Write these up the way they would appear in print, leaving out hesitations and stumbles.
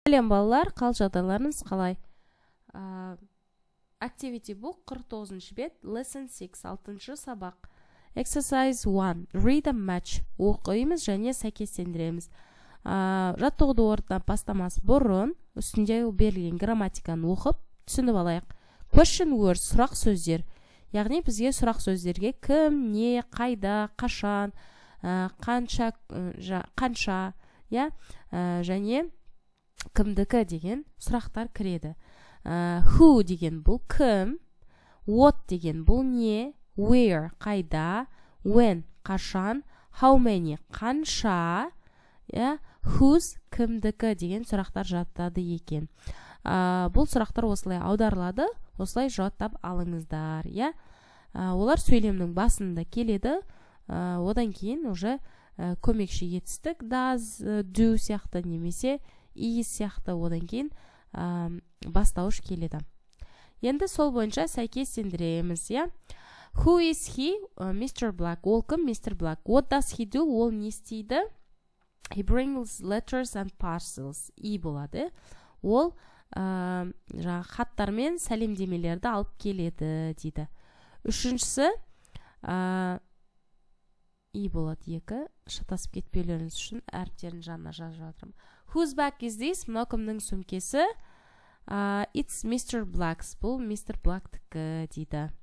Сәлем балалар, қал жағдайларыңыз қалай? Activity book 49 бет, lesson 6, 6 сабақ. Exercise 1, read and match. Оқимыз және сәйкестендіреміз. Жаттығуды орнына бастамас бұрын, үстінде берілген грамматиканы оқып, түсініп алайық. Question words, сұрақ сөздер. Яғни бізге сұрақ сөздерге кім, не, қайда, қашан, қанша, және кімдікі деген сұрақтар кіреді. Who деген бұл кім, what деген бұл не, where қайда, when қашан, how many қанша, whose кімдікі деген сұрақтар жатады екен. Бұл сұрақтар осылай аударылады, осылай жауап алыңыздар. Олар сөйлемнің басында келеді, одан кейін уже көмекші етістік does, do сияқты немесе is сияқты одан кейін бастауыш келеді. Енді сол бойынша сәйкестендіреміз. Who is he? Mr. Black. Ол кім? Mr. Black. What does he do? Ол не істейді? He brings letters and parcels. И болады. Ол хаттар мен сәлемдемелерді алып келеді дейді. Үшіншісі и болады. Екі шатасып кетпеулеріңіз үшін әріптерін жанына жазып жатырмын. Whose bag is this? Мынау кімнің сөмкесі? It's Mr. Black's. Бұл Mr. Black'тікі дейді.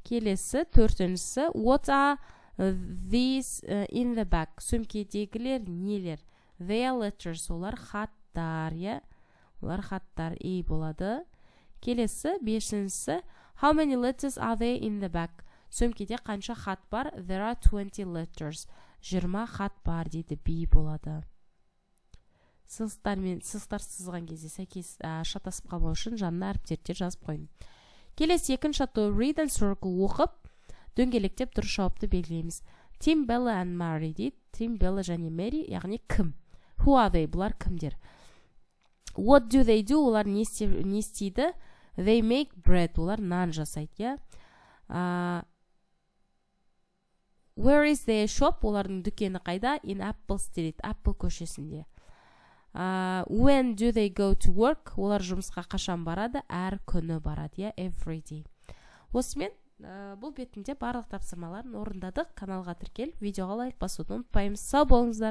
Келесі, төртіншісі. What are these in the bag? Сөмкедегілер нелер? They are letters. Олар хаттар. Олар хаттар. И болады. Келесі, бесіншісі. How many letters are there in the bag? Сөмкеде қанша хат бар? There are 20 letters. 20 хат бар дейді. B болады. Сызықтар сызған кезде сәйкес шатасып қалмау үшін жанына әріптерді жазып қойын. Келесі екінші атау read and circle оқып, дөңгелектеп дұрыс жауапты белгілейміз. Tim, Bella and Mary дейді. Tim, Bella және Mary, яғни кім? Who are they? Бұлар кімдер? What do they do? Олар не істейді? They make bread. Олар нан жасайды. Where is their shop? Олардың дүкені қайда? In Apple Street. Apple көшесінде. When do they go to work? Олар жұмысқа қашан барады? Әр күні барады. Every day. Осымен бұл бетінде барлық тапсырмаларын орындадық. Каналға тіркел, видеоға лайк басуды ұмытпаймыз. Сау болыңыздар.